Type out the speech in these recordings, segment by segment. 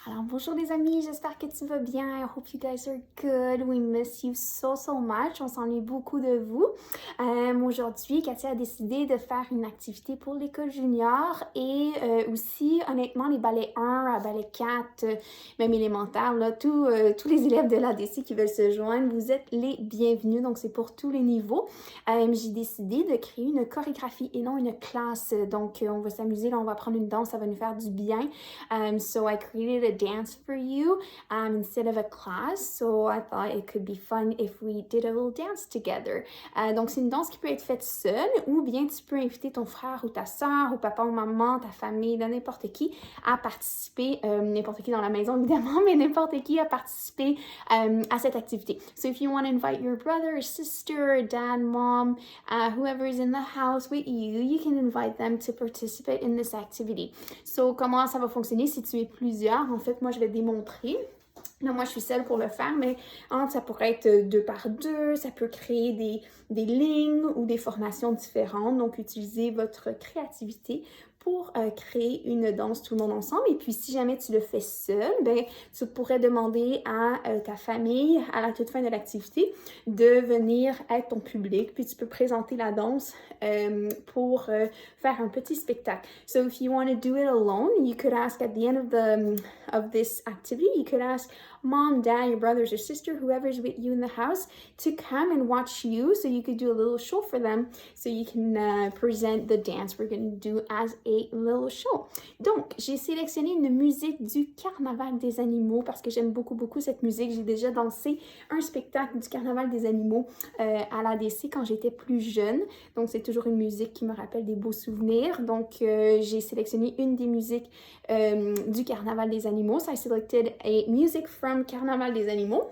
Alors bonjour les amis, j'espère que tu vas bien. I hope you guys are good. We miss you so much. On s'ennuie beaucoup de vous. Aujourd'hui, Katia a décidé de faire une activité pour l'école junior et aussi, honnêtement, les ballets 1 à ballet 4, même élémentaire, là, tous les élèves de l'ADC qui veulent se joindre, vous êtes les bienvenus. Donc c'est pour tous les niveaux. J'ai décidé de créer une chorégraphie et non une classe. Donc on va s'amuser, là, on va prendre une danse, ça va nous faire du bien. So I created a dance for you instead of a class. So I thought it could be fun if we did a little dance together. Donc c'est une danse qui peut être faite seule ou bien tu peux inviter ton frère ou ta soeur ou papa ou maman, ta famille, n'importe qui à participer, n'importe qui dans la maison évidemment, mais n'importe qui à participer à cette activité. So if you want to invite your brother or sister or dad, mom, whoever is in the house with you, you can invite them to participate in this activity. So comment ça va fonctionner si tu es plusieurs? En fait, moi, je vais démontrer. Là, moi, je suis seule pour le faire, mais ça pourrait être 2 par 2, ça peut créer des lignes ou des formations différentes. Donc, utilisez votre créativité pour créer une danse tout le monde ensemble. Et puis, si jamais tu le fais seul, ben, tu pourrais demander à ta famille, à la toute fin de l'activité, de venir être ton public. Puis, tu peux présenter la danse pour faire un petit spectacle. So, if you want to do it alone, you could ask at the end of this activity, you could ask mom, dad, your brothers or sister, whoever's with you in the house, to come and watch you so you could do a little show for them so you can present the dance we're going to do as a little show. Donc, j'ai sélectionné une musique du Carnaval des animaux parce que j'aime beaucoup cette musique. J'ai déjà dansé un spectacle du Carnaval des animaux à l'ADC quand j'étais plus jeune. Donc, c'est toujours une musique qui me rappelle des beaux souvenirs. Donc, j'ai sélectionné une des musiques du Carnaval des animaux. So I selected a music from Carnaval des animaux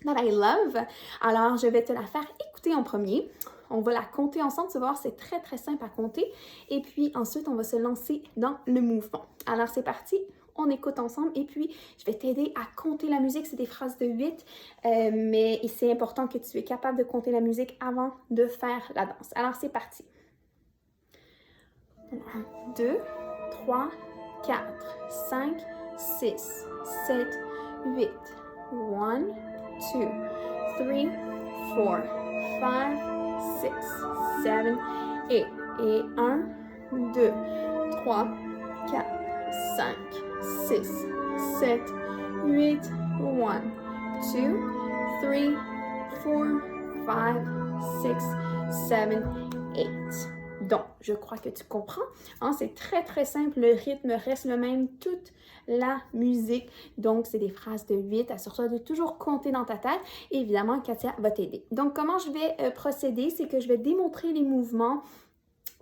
that I love. Alors, je vais te la faire écouter en premier. On va la compter ensemble, tu vas voir, c'est très simple à compter. Et puis ensuite, on va se lancer dans le mouvement. Alors, c'est parti. On écoute ensemble et puis je vais t'aider à compter la musique. C'est des phrases de 8, mais c'est important que tu es capable de compter la musique avant de faire la danse. Alors, c'est parti. 1, 2, 3, 4, 5, 6, 7, 8. 1, 2, 3, 4, 5, 6, 7, 8. Et 1, 2, 3, 4, 5, 6, 7, 8. 1, 2, 3, 4, 5, 6, 7, 8. Donc, je crois que tu comprends. C'est très simple. Le rythme reste le même, toute la musique. Donc, c'est des phrases de 8. Assure-toi de toujours compter dans ta tête. Et évidemment, Katia va t'aider. Donc, comment je vais procéder? C'est que je vais démontrer les mouvements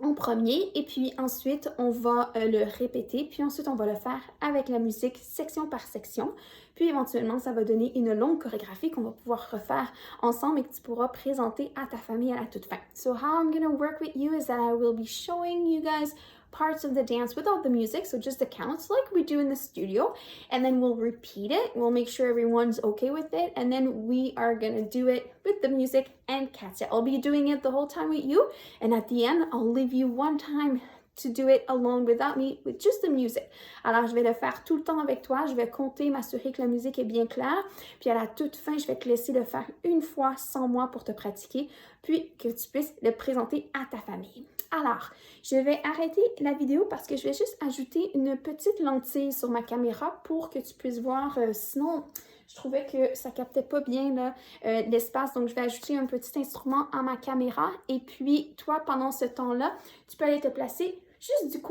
en premier et puis ensuite on va le répéter puis ensuite on va le faire avec la musique section par section puis éventuellement ça va donner une longue chorégraphie qu'on va pouvoir refaire ensemble et que tu pourras présenter à ta famille à la toute fin. So how I'm gonna work with you is that I will be showing you guys parts of the dance without the music, so just the counts like we do in the studio, and then we'll repeat it. We'll make sure everyone's okay with it, and then we are gonna do it with the music and Katia. I'll be doing it the whole time with you, and at the end, I'll leave you one time to do it alone without me, with just the music. Alors, je vais le faire tout le temps avec toi. Je vais compter, m'assurer que la musique est bien claire. Puis à la toute fin, je vais te laisser le faire une fois sans moi pour te pratiquer, puis que tu puisses le présenter à ta famille. Alors, je vais arrêter la vidéo parce que je vais juste ajouter une petite lentille sur ma caméra pour que tu puisses voir. Sinon, je trouvais que ça captait pas bien l'espace. Donc, je vais ajouter un petit instrument à ma caméra. Et puis, toi, pendant ce temps-là, tu peux aller te placer juste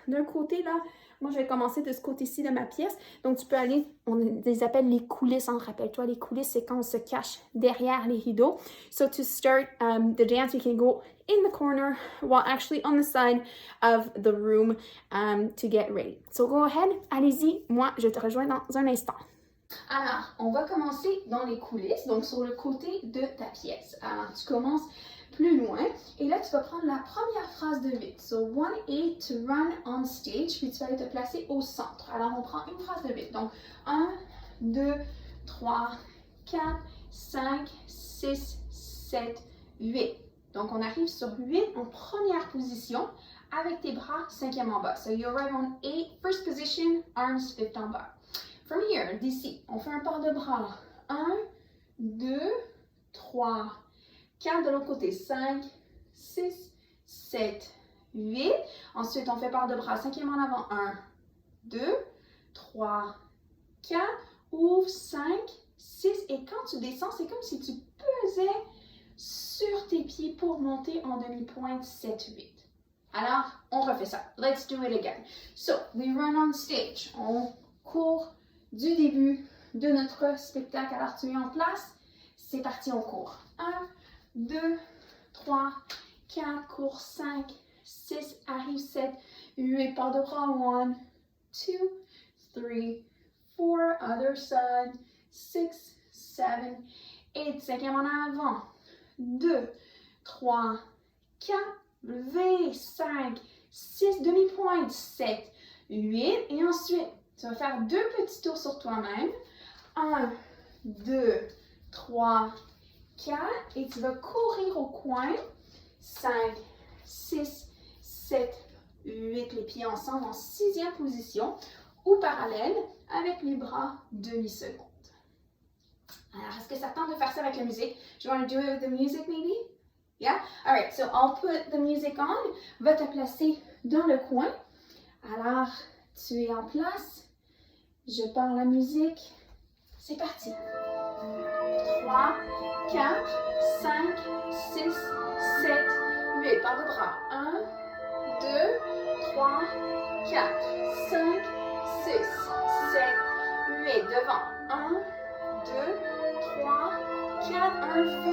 d'un côté là. Moi, je vais commencer de ce côté-ci de ma pièce. Donc, tu peux aller, on les appelle les coulisses. Rappelle-toi, les coulisses, c'est quand on se cache derrière les rideaux. So, to start the dance, you can go in the corner, well, actually on the side of the room to get ready. So, go ahead, allez-y. Moi, je te rejoins dans un instant. Alors, on va commencer dans les coulisses, donc sur le côté de ta pièce. Alors, tu commences plus loin. Et là, tu vas prendre la première phrase de 8. So, 1-8 to run on stage. Puis, tu vas aller te placer au centre. Alors, on prend une phrase de 8. Donc, 1, 2, 3, 4, 5, 6, 7, 8. Donc, on arrive sur 8 en première position avec tes bras 5e en bas. So, you arrive on 8, first position, arms 5th en bas. From here, d'ici, on fait un port de bras. 1, 2, 3, 4 de l'autre côté. 5, 6, 7, 8. Ensuite, on fait port de bras. Cinquième en avant. 1, 2, 3, 4. Ouvre. 5, 6. Et quand tu descends, c'est comme si tu pesais sur tes pieds pour monter en demi-pointe 7, 8. Alors, on refait ça. Let's do it again. So, we run on stage. On court du début de notre spectacle. Alors, tu es en place. C'est parti, on court. 1, 2, 3, 4, cours 5, 6, arrive 7, 8, port de bras. 1, 2, 3, 4, other side, 6, 7, 8, cinquième en avant. 2, 3, 4, levé, 5, 6, demi-pointe, 7, 8. Et ensuite, tu vas faire 2 petits tours sur toi-même. 1, 2, 3, 4. Et tu vas courir au coin. 5, 6, 7, 8. Les pieds ensemble en 6e position ou parallèle avec les bras demi-seconde. Alors, est-ce que ça tente de faire ça avec la musique? Do you want to do it with the music maybe? Yeah? Alright, so I'll put the music on. Va te placer dans le coin. Alors, tu es en place. Je pars la musique. C'est parti. 3, 4, 5, 6, 7, 8. Par le bras. 1, 2, 3, 4, 5, 6, 7, 8. Devant. 1, 2, 3, 4. Un V.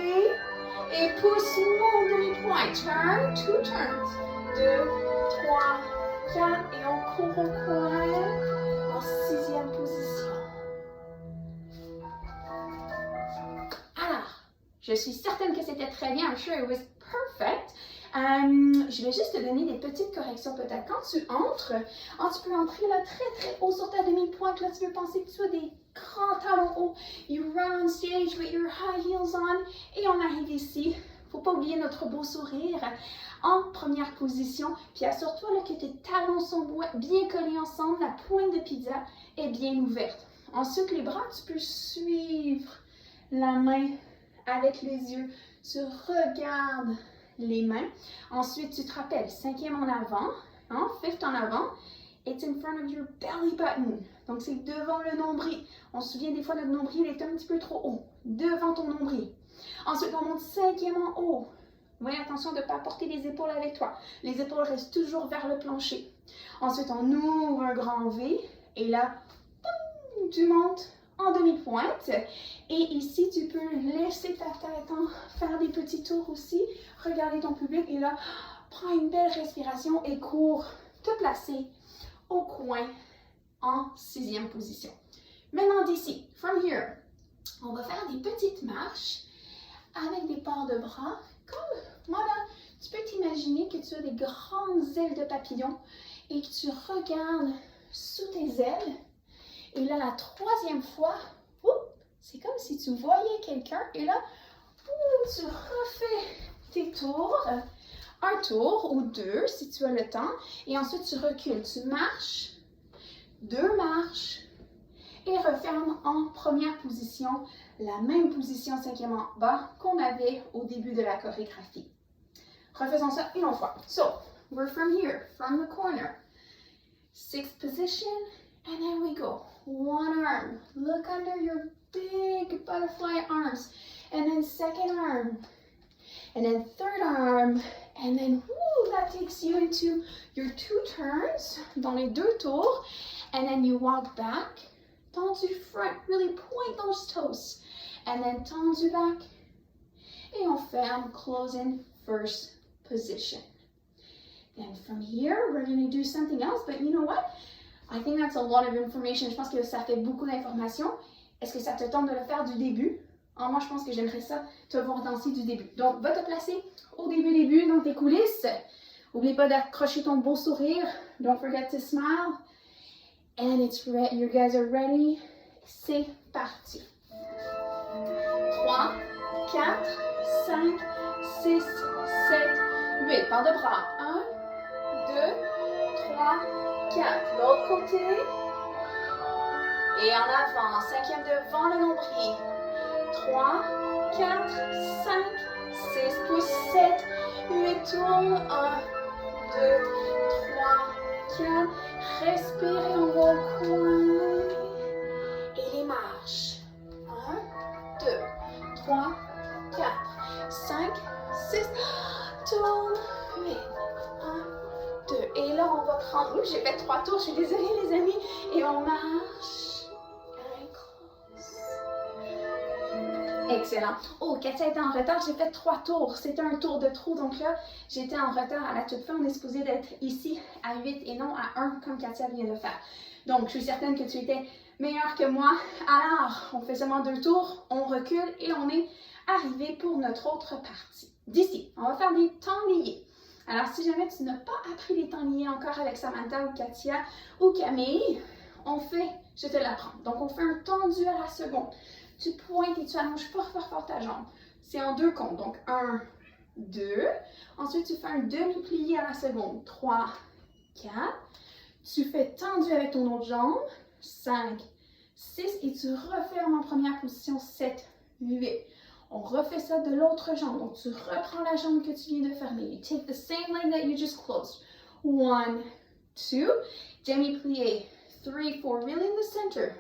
Et pousse, monte demi-point. Turn, 2 turns. 2, 3, 4. Et on court au coin en 6e position. Alors, je suis certaine que c'était très bien. I'm sure it was perfect. Je vais juste te donner des petites corrections peut-être. Quand tu entres, tu peux entrer là très haut sur ta demi-pointe. Là, tu peux penser que tu as des grands talons hauts. You run on stage with your high heels on. Et on arrive ici. Faut pas oublier notre beau sourire en première position. Puis assure-toi là, que tes talons sont bien collés ensemble. La pointe de pizza est bien ouverte. Ensuite, les bras, tu peux suivre la main avec les yeux. Tu regardes les mains. Ensuite, tu te rappelles, 5e en avant, 5th en avant. It's in front of your belly button. Donc, c'est devant le nombril. On se souvient des fois, notre nombril est un petit peu trop haut. Devant ton nombril. Ensuite, on monte 5e en haut. Oui, attention de ne pas porter les épaules avec toi. Les épaules restent toujours vers le plancher. Ensuite, on ouvre un grand V. Et là, boum, tu montes en demi-pointe. Et ici, tu peux laisser ta tête faire des petits tours aussi. Regarder ton public. Et là, prends une belle respiration et cours te placer au coin en 6e position. Maintenant, d'ici, from here, on va faire des petites marches avec des ports de bras. Comme, voilà, tu peux t'imaginer que tu as des grandes ailes de papillon et que tu regardes sous tes ailes. Et là, la 3e fois, c'est comme si tu voyais quelqu'un. Et là, tu refais tes tours. Un tour ou 2 si tu as le temps. Et ensuite, tu recules. Tu marches, 2 marches et referme en première position. La même position 5e en bas qu'on avait au début de la chorégraphie. Refaisons ça une autre fois. So, we're from here, from the corner. 6th position, and then we go. One arm, look under your big butterfly arms. And then 2nd arm. And then 3rd arm. And then, that takes you into your 2 turns, dans les 2 tours. And then you walk back. Tendu front, really point those toes. And then tendu back. Et on ferme, closing 1st position. Then from here, we're going to do something else. But you know what? I think that's a lot of information. Je pense que ça fait beaucoup d'informations. Est-ce que ça te tente de le faire du début? Moi, je pense que j'aimerais ça, te voir danser du début. Donc, va te placer au début, dans tes coulisses. N'oublie pas d'accrocher ton beau sourire. Don't forget to smile. And it's ready. You guys are ready. C'est parti. 3, 4, 5, 6, 7, 8. Par de bras. 1, 2, 3, 4. L'autre côté. Et en avant, cinquième devant le nombril. 3, 4, 5, 6, pousse 7, 8, tourne. 1, 2, 3, 4. Respirez, on va au coin. Et les marches. 1, 2, 3, 4, 5, 6. Tourne. 8, 1, 2. Et là, on va prendre. J'ai fait 3 tours, je suis désolée, les amis. Et on marche. Excellent. Oh, Katia était en retard, j'ai fait 3 tours. C'était un tour de trop, donc là, j'étais en retard à la toute fin. On est supposé d'être ici à 8 et non à 1, comme Katia vient de faire. Donc, je suis certaine que tu étais meilleure que moi. Alors, on fait seulement 2 tours, on recule et on est arrivé pour notre autre partie. D'ici, on va faire des temps liés. Alors, si jamais tu n'as pas appris les temps liés encore avec Samantha ou Katia ou Camille, on fait, je te l'apprends. Donc, on fait un tendu à la seconde. Tu pointes et tu allonges fort ta jambe. C'est en 2 comptes. Donc, 1, 2. Ensuite, tu fais un demi-plié à la seconde. 3, 4. Tu fais tendu avec ton autre jambe. 5, 6. Et tu refermes en première position. 7, 8. On refait ça de l'autre jambe. Donc, tu reprends la jambe que tu viens de fermer. You take the same leg that you just closed. 1, 2. Demi-plié. 3, 4. Really in the center.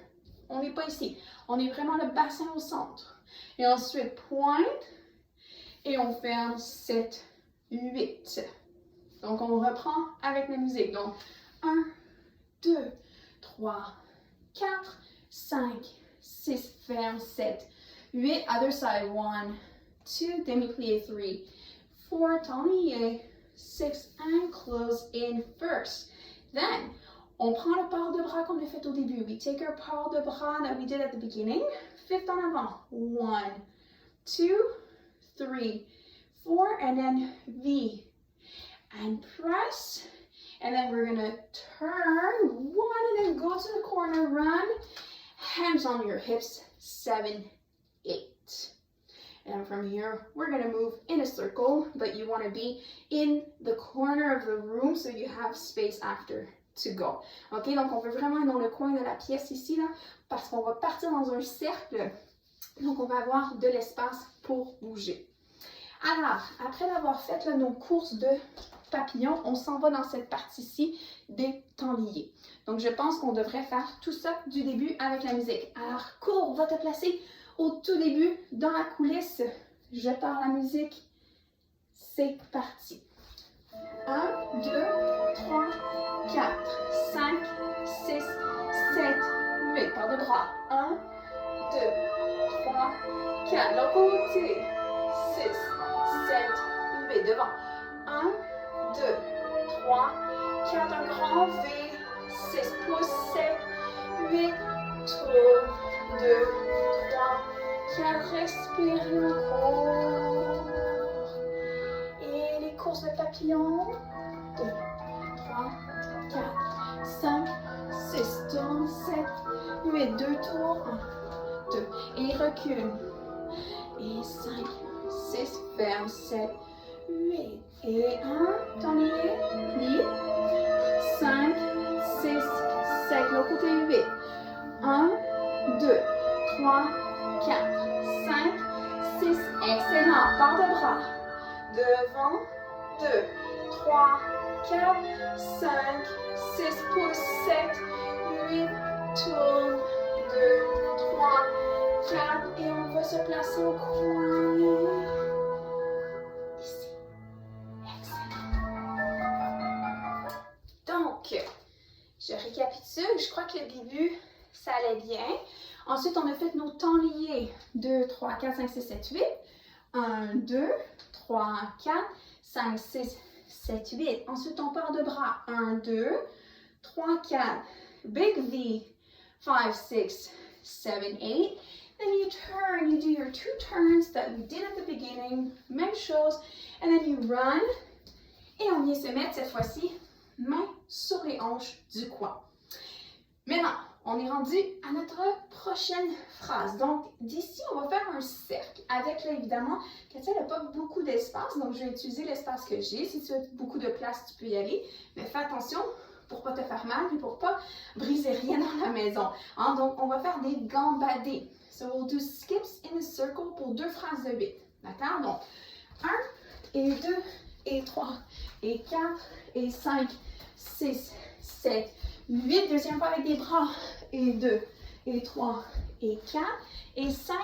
On n'est pas ici. On est vraiment le bassin au centre. Et ensuite, pointe. Et on ferme 7, 8. Donc, on reprend avec la musique. Donc, 1, 2, 3, 4, 5, 6. Ferme 7, 8. Other side. 1, 2. Demi-plié. 3, 4. Temps lié. 6. And close in first. Then, on prend le port de bras comme on l'a fait au début. We take our port de bras that we did at the beginning. 5 en avant. 1, 2, 3, 4, and then V. And press. And then we're going to turn 1 and then go to the corner. Run. Hands on your hips. 7, 8. And from here, we're going to move in a circle, but you want to be in the corner of the room so you have space after to go. OK, donc on veut vraiment être dans le coin de la pièce ici, là, parce qu'on va partir dans un cercle. Donc, on va avoir de l'espace pour bouger. Alors, après d'avoir fait là, nos courses de papillons, on s'en va dans cette partie-ci des temps liés. Donc, je pense qu'on devrait faire tout ça du début avec la musique. Alors, cours, va te placer au tout début dans la coulisse. Je pars la musique. C'est parti. 1, 2, 3, 4, 5, 6, 7, 8. Port de bras. 1, 2, 3, 4. L'autre côté. 6, 7, 8. Devant. 1, 2, 3, 4. Un grand V. 6 pouces. 7, 8. Tourne. 2, 3, 4. Respire encore. Et les courses de papillon. 2, 3, 4, 5, 6, tourne, 7, 8, 2 tours, 1, 2, et recule, et 5, 6, ferme, 7, 8, et 1, temps lié, plie, 5, 6, 7, l'autre côté 8, 1, 2, 3, 4, 5, 6, excellent, part de bras, devant, 2, 3, 4, 5, 6, pouces, 7, 8, tourne, 2, 3, 4, et on va se placer au coin. Ici. Excellent. Donc, je récapitule. Je crois que le début, ça allait bien. Ensuite, on a fait nos temps liés. 2, 3, 4, 5, 6, 7, 8. 1, 2, 3, 4, 5, 6, 7, 8. Ensuite, on part de bras. 1, 2, 3, 4. Big V. 5, 6, 7, 8. Then you turn. You do your 2 turns that we did at the beginning. Même chose. And then you run. Et on vient se mettre cette fois-ci, main sur les hanches du coin. Maintenant, on est rendu à notre prochaine phrase. Donc, d'ici, on va faire un cercle avec, là, évidemment, Katia n'a pas beaucoup d'espace, donc je vais utiliser l'espace que j'ai. Si tu as beaucoup de place, tu peux y aller. Mais fais attention pour pas te faire mal et pour pas briser rien dans la maison. Hein? Donc, on va faire des gambadés. So, we'll do skips in a circle pour 2 phrases de 8. D'accord? Donc, 1 et 2 et 3 et 4 et 5, 6, 7, 8. Deuxième fois avec des bras. Et 2 et 3 et 4 et 5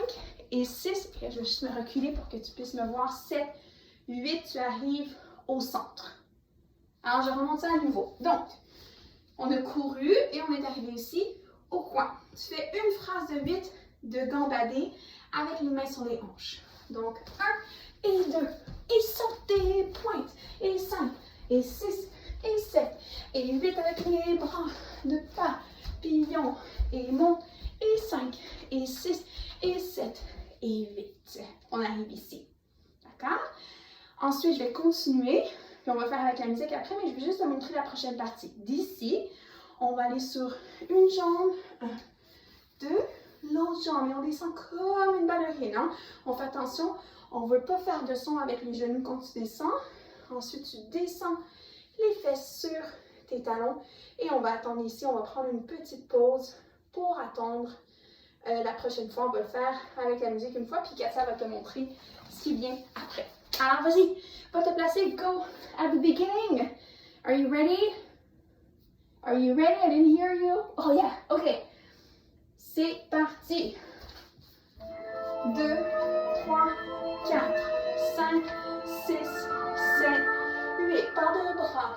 et 6. Et je vais juste me reculer pour que tu puisses me voir. 7, 8, tu arrives au centre. Alors, je remonte ça à nouveau. Donc, on a couru et on est arrivé ici au coin. Tu fais une phrase de 8 de gambadé avec les mains sur les hanches. Donc, 1 et 2, et sautez, pointe, et 5, et 6, et 7, et 8 avec les bras de papillon, et monte, et 5, et 6, et 7, et 8. On arrive ici. D'accord? Ensuite, je vais continuer, puis on va faire avec la musique après, mais je vais juste te montrer la prochaine partie. D'ici, on va aller sur une jambe, 1, 2, l'autre jambe, et on descend comme une ballerine. Hein? On fait attention, on ne veut pas faire de son avec les genoux quand tu descends. Ensuite, tu descends les fesses sur tes talons, et on va attendre ici, on va prendre une petite pause pour attendre. La prochaine fois, on va le faire avec la musique une fois, puis Katia va te montrer ce qui vient après. Alors, vas-y, va te placer, go at the beginning. Are you ready? Are you ready? I didn't hear you. Oh yeah, ok. C'est parti. 2, 3, 4, 5, 6, 7, 8. Pas de bras.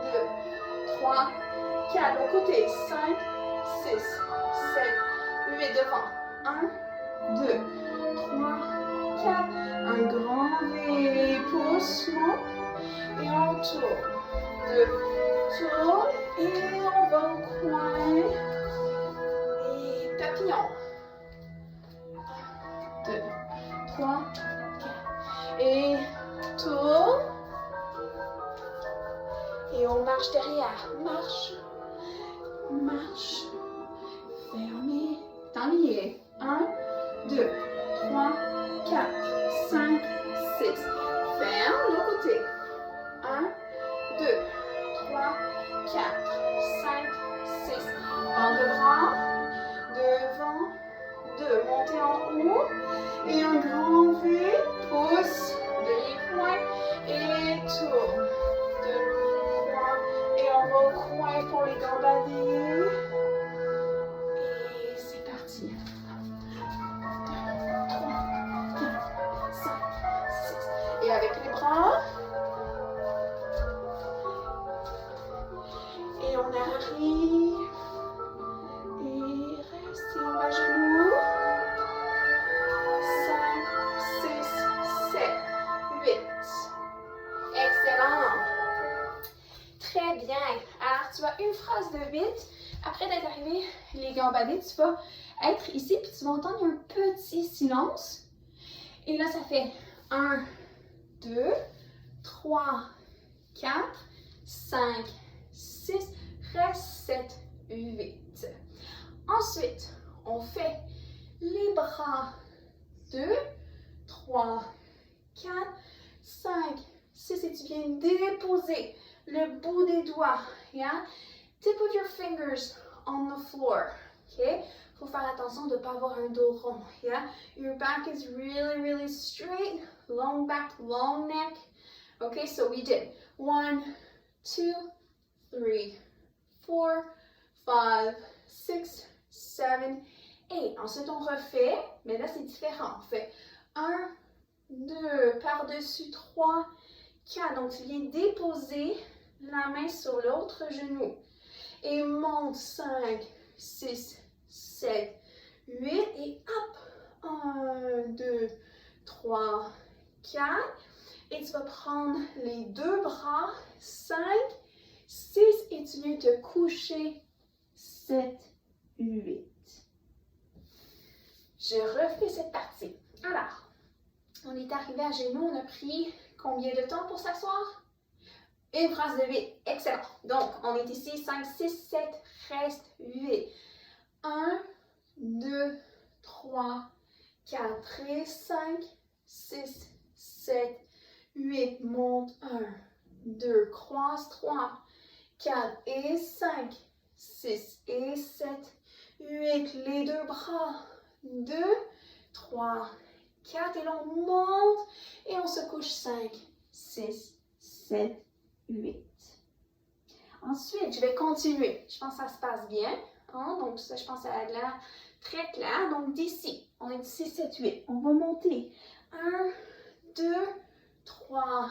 2, 3, 4. Au côté. 5, 6, 7, 8. Devant. 1, 2, 3, 4. Un grand V. Pousse, monte. Et on tourne. 2, tourne. Et on va au coin. Et papillon. 2, 3, 4. Et tourne. Et on marche derrière. Marche. Marche. Fermez. Tablier. 1, 2, 3, 4, 5, 6. Ferme le côté. 1, 2, 3, 4, 5, 6. Bande de bras. Devant. 2. Montez en haut. Et un grand V. Pousse. Demi-pointe. Et tourne. 2, 3. Et on va au coin pour les gambadés. Et c'est parti. 2, 3, 4, 5, 6. Et avec les bras. Et on arrive. Et restez en bas genoux. 5, 6, 7, 8. Excellent. Très bien. Alors, tu as une phrase de 8. Après d'être arrivé les gambadés, tu vas être ici puis tu vas entendre un petit silence. Et là, ça fait 1, 2, 3, 4, 5, 6, reste 7, 8. Ensuite, on fait les bras. 2, 3, 4, 5, 6 et tu viens déposer le bout des doigts. Yeah? Tip of your fingers on the floor. Okay? Faut faire attention de ne pas avoir un dos rond. Yeah? Your back is really, really straight. Long back, long neck. Okay, so we did 1, 2, 3, 4, 5, 6, 7, 8. Ensuite, on refait, mais là, c'est différent. On fait 1, 2, par-dessus 3, 4. Donc, tu viens déposer la main sur l'autre genou. Et monte 5, 6, 7, 8. Et hop, 1, 2, 3, 4. Et tu vas prendre les deux bras. 5, 6. Et tu viens te coucher. 7, 8. Je refais cette partie. Alors, on est arrivé à genoux. On a pris combien de temps pour s'asseoir? Une phrase de 8. Excellent. Donc, on est ici. 5, 6, 7, reste 8. 1, 2, 3, 4 et 5, 6, 7, 8. Monte 1, 2, croise 3, 4 et 5, 6 et 7, 8, les deux bras, 2, 3, 4, et l'on monte, et on se couche, 5, 6, 7, 8. Ensuite, je vais continuer. Je pense que ça se passe bien. Hein? Donc, ça, je pense que ça a l'air très clair. Donc, d'ici, on est 6, 7, 8. On va monter. 1, 2, 3,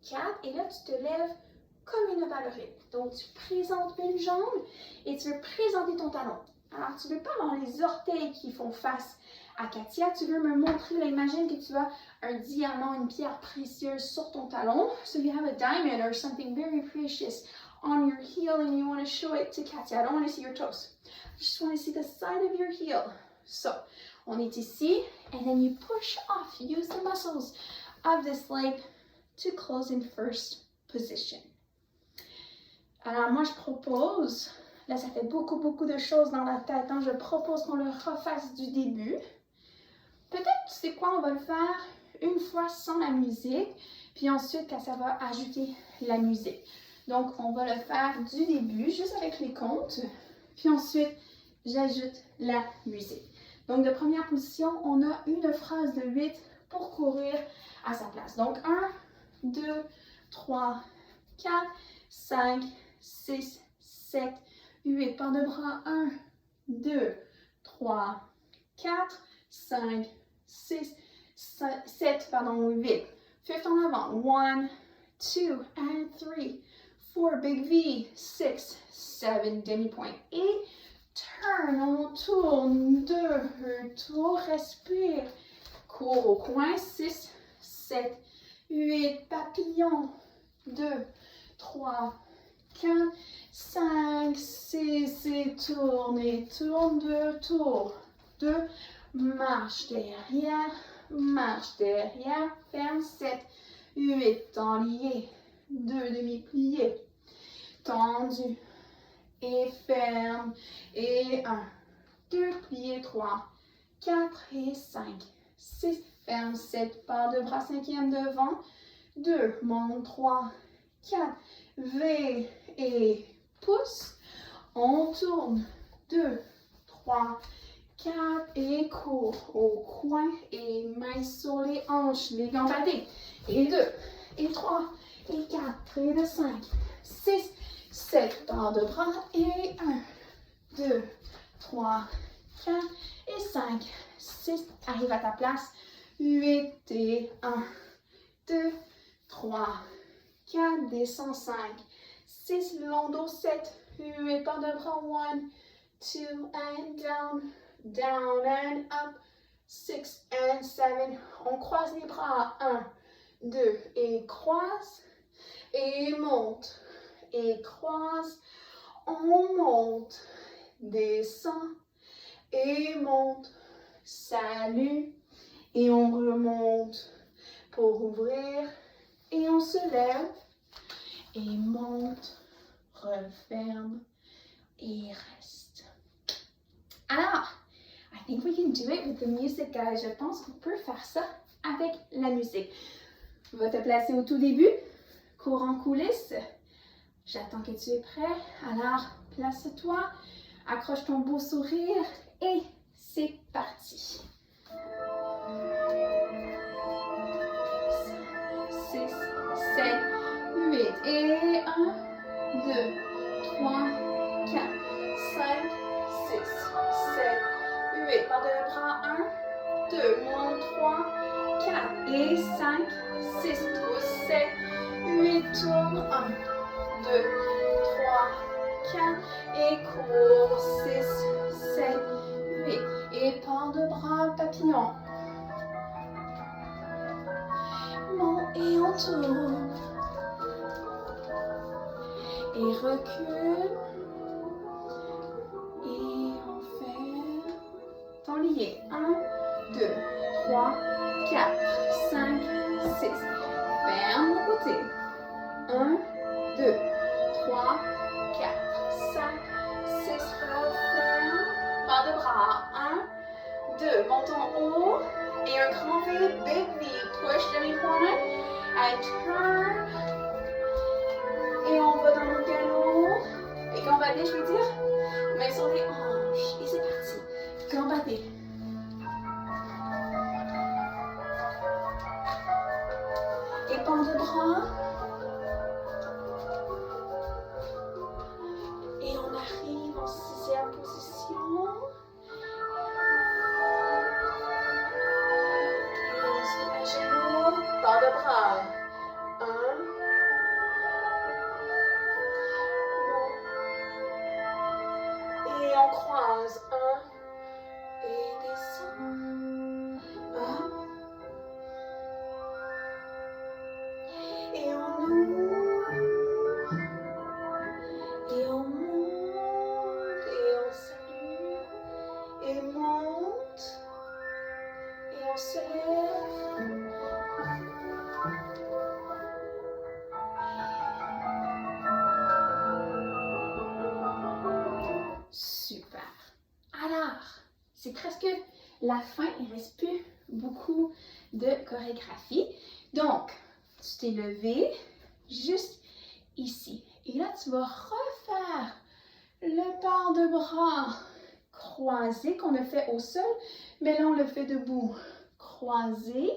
4. Et là, tu te lèves comme une ballerine. Donc, tu présentes une jambe et tu veux présenter ton talon. Alors, tu ne veux pas avoir les orteils qui font face à Katia. Tu veux me montrer, là, imagine que tu as un diamant, une pierre précieuse sur ton talon. So, you have a diamond or something very precious on your heel and you want to show it to Katia. I don't want to see your toes. I just want to see the side of your heel. So, on est ici, and then you push off. Use the muscles of this leg to close in first position. Alors, moi, je propose, là, ça fait beaucoup de choses dans la tête, hein? Je propose qu'on le refasse du début. Peut-être, tu sais quoi, on va le faire une fois sans la musique, puis ensuite, quand ça va ajouter la musique. Donc, on va le faire du début, juste avec les comptes. Puis ensuite, j'ajoute la musique. Donc, de première position, on a une phrase de 8 pour courir à sa place. Donc, 1, 2, 3, 4, 5, 6, 7, 8. Par de bras, 1, 2, 3, 4, 5, 6, 7, 8. Fifth en avant. 1, 2, and 3. 4, big V, 6, 7, demi-point, 8, turn, on tourne, 2, retour, respire, cours au coin, 6, 7, 8, papillon, 2, 3, 4, 5, 6, et tourne, 2 tours, 2, marche derrière, ferme, 7, 8, enlié, 2 demi-pliés, tendu, et ferme, et 1, 2, plié, 3, 4 et 5, 6, ferme, 7, part de bras, 5e devant, 2, monte, 3, 4, V et pousse, on tourne, 2, 3, 4 et court au coin et main sur les hanches, les gambadés, et 2, et 3, et 4, et de 5, 6, 7, part de bras, et 1, 2, 3, 4, et 5, 6, arrive à ta place, 8, et 1, 2, 3, 4, descends 5, 6, long dos 7, 8, part de bras, 1, 2, and down and up, 6 and 7, on croise les bras, 1, 2, et croise, et monte, et croise, on monte, descend, et monte, salut, et on remonte pour ouvrir, et on se lève, et monte, referme, et reste. Alors, I think we can do it with the music, guys. Je pense qu'on peut faire ça avec la musique. Va te placer au tout début, cours en coulisses. J'attends que tu es prêt. Alors, place-toi, accroche ton beau sourire et c'est parti. 6, 7, 8 et 1, 2, 3, 4, 5, 6, 7, 8. Par de bras, 1, 2, monte, 3, 4 et 5, 6, pousse, 7, 8, tourne, 1, 2, 3, 4 et cours, 6, 7, 8. Et par de bras, papillon. Monte et on tourne. Et recule. Et on fait temps lié. 1, 2, 3, 4, 5, 6. Ferme le côté. 1, 2, 3, 4, 5, 6. Referme. Pas de bras. 1, 2. Monte en haut. Et un grand V. Big V. Push demi-point. And turn. Et on va dans le galop. Gambadez, je veux dire. Mains sur les hanches. Et c'est parti. Gambadez. Épaule de bras. Et on arrive en 6e position. Et on se met à genoux. Barre de bras. 1. Et on croise. 1. Et descend. 1. Et on ouvre. Et on monte. Et on salue. Et monte. Et on se lève. Super. Alors, c'est presque la fin. Il ne reste plus beaucoup de chorégraphie. Donc, tu t'es levé juste ici. Et là, tu vas refaire le port de bras croisé qu'on a fait au sol, mais là, on le fait debout. Croisé.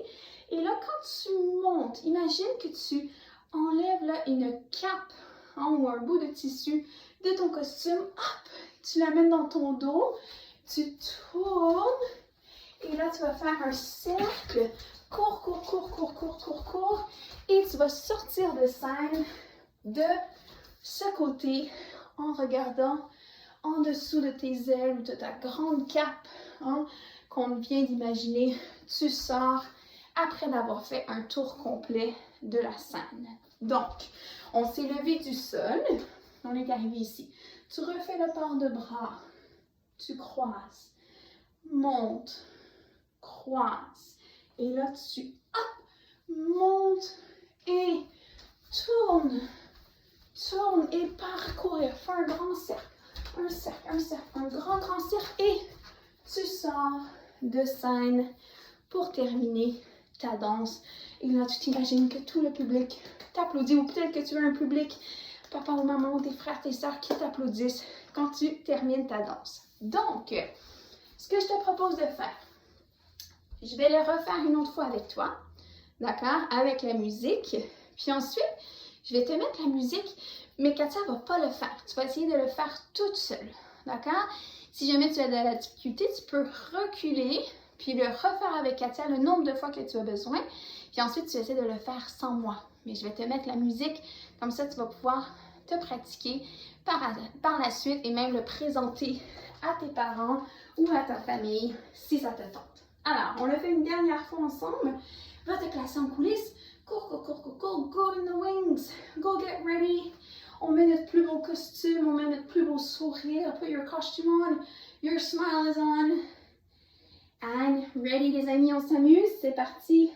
Et là, quand tu montes, imagine que tu enlèves là une cape ou un bout de tissu de ton costume. Hop, tu l'amènes dans ton dos. Tu tournes. Et là, tu vas faire un cercle. Cours, cours, cours, cours, cours, cours, cours. Et tu vas sortir de scène de ce côté en regardant en dessous de tes ailes ou de ta grande cape qu'on vient d'imaginer. Tu sors après d'avoir fait un tour complet de la scène. Donc, on s'est levé du sol. On est arrivé ici. Tu refais le port de bras. Tu croises. Monte. Croise. Et là, tu montes et tourne. Tourne et parcourir. Fais un grand cercle. Un cercle, un cercle, un grand, grand cercle. Et tu sors de scène pour terminer ta danse. Et là, tu t'imagines que tout le public t'applaudit. Ou peut-être que tu as un public, papa ou maman, ou tes frères, tes sœurs qui t'applaudissent quand tu termines ta danse. Donc, ce que je te propose de faire, je vais le refaire une autre fois avec toi. D'accord? Avec la musique. Puis ensuite, je vais te mettre la musique, mais Katia ne va pas le faire. Tu vas essayer de le faire toute seule. D'accord? Si jamais tu as de la difficulté, tu peux reculer, puis le refaire avec Katia le nombre de fois que tu as besoin. Puis ensuite, tu essaies de le faire sans moi. Mais je vais te mettre la musique, comme ça, tu vas pouvoir te pratiquer par la suite et même le présenter à tes parents ou à ta famille si ça te tente. Alors, on le fait une dernière fois ensemble. Va te placer en coulisses. Cours, cours, cours, cours, cours. Go in the wings. Go get ready. On met notre plus beau costume. On met notre plus beau sourire. Put your costume on. Your smile is on. And ready, les amis, on s'amuse. C'est parti.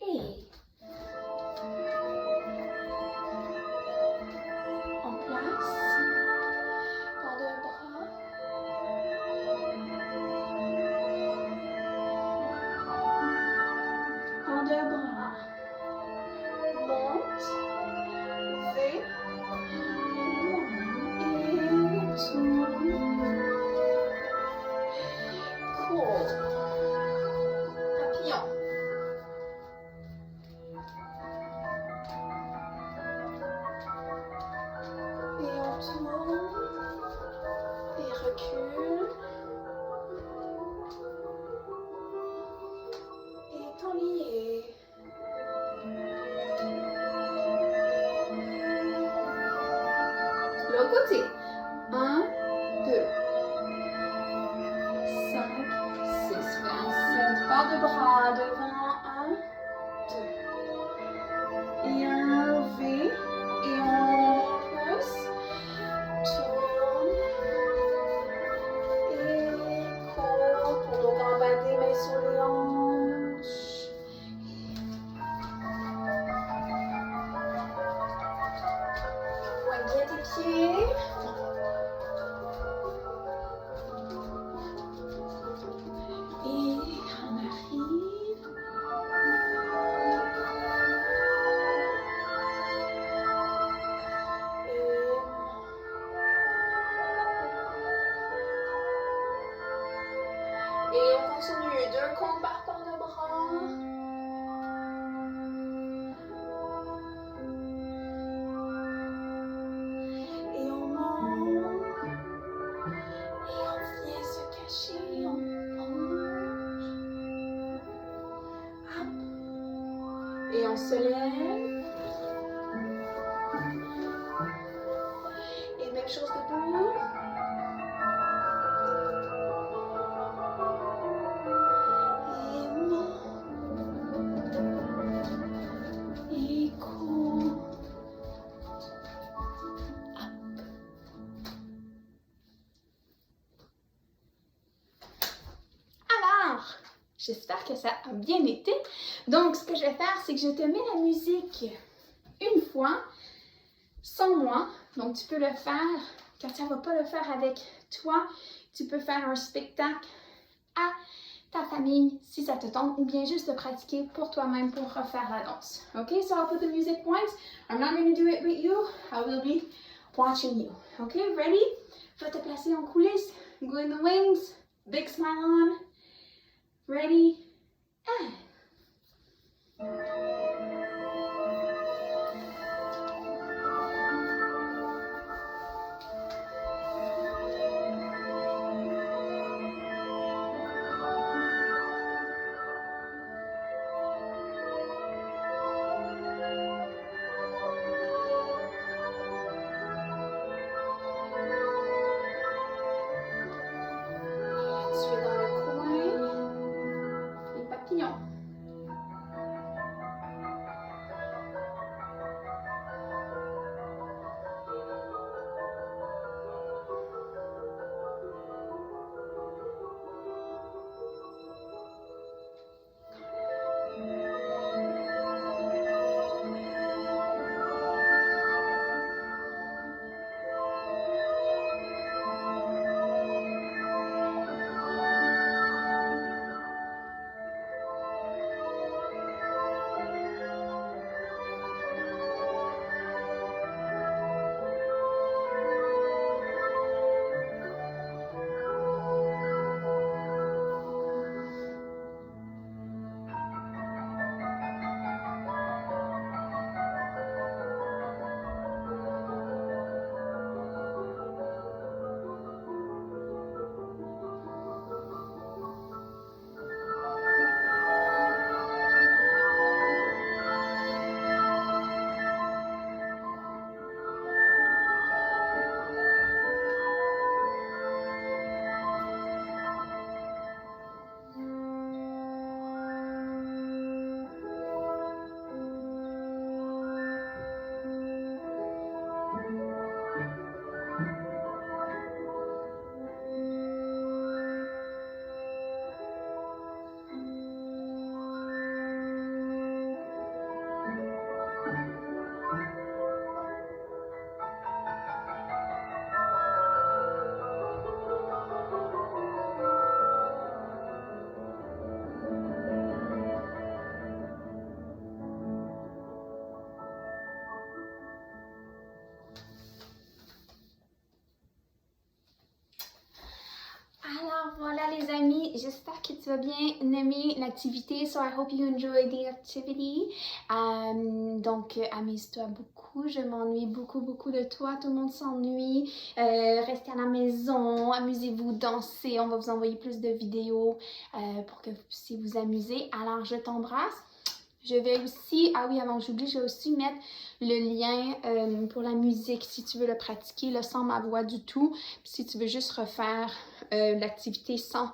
Et en place. Port de bras. Port de bras. Monte. V. Et tourne. Cool. Papillon. Et on tourne. Et recule. Et t'enlier. L'autre côté. 1, 2, 5, 6, 27. Barre de bras devant. 1, 2. Et un V. Et on pousse. Tourne. Et cours pour nos gambadés, mains sur les hanches. Pointe bien tes pieds. Et on arrive. Et Et on continue. 2 comptes par corps de bras. Et on monte. Et on vient se cacher. On mange. Hop. Et on se lève. Et même chose debout. J'espère que ça a bien été. Donc, ce que je vais faire, c'est que je te mets la musique une fois, sans moi. Donc, tu peux le faire, quand tu ne vas pas le faire avec toi, tu peux faire un spectacle à ta famille, si ça te tente, ou bien juste le pratiquer pour toi-même pour refaire la danse. OK? So, I'll put the music once. I'm not going to do it with you. I will be watching you. OK? Ready? Je vais te placer en coulisses. Go in the wings. Big smile on. Ready, and. Voilà les amis, j'espère que tu vas bien aimer l'activité. So I hope you enjoy the activity. Donc amuse-toi beaucoup, je m'ennuie beaucoup de toi, tout le monde s'ennuie. Restez à la maison, amusez-vous, dansez, on va vous envoyer plus de vidéos pour que vous puissiez vous amuser. Alors je t'embrasse. Je vais aussi, ah oui, avant que j'oublie, je vais aussi mettre le lien pour la musique si tu veux le pratiquer là, sans ma voix du tout. Puis si tu veux juste refaire l'activité sans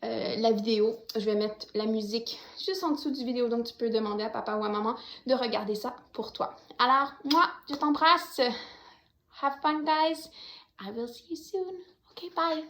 la vidéo, je vais mettre la musique juste en dessous du vidéo. Donc tu peux demander à papa ou à maman de regarder ça pour toi. Alors, moi, je t'embrasse. Have fun, guys. I will see you soon. Okay, bye.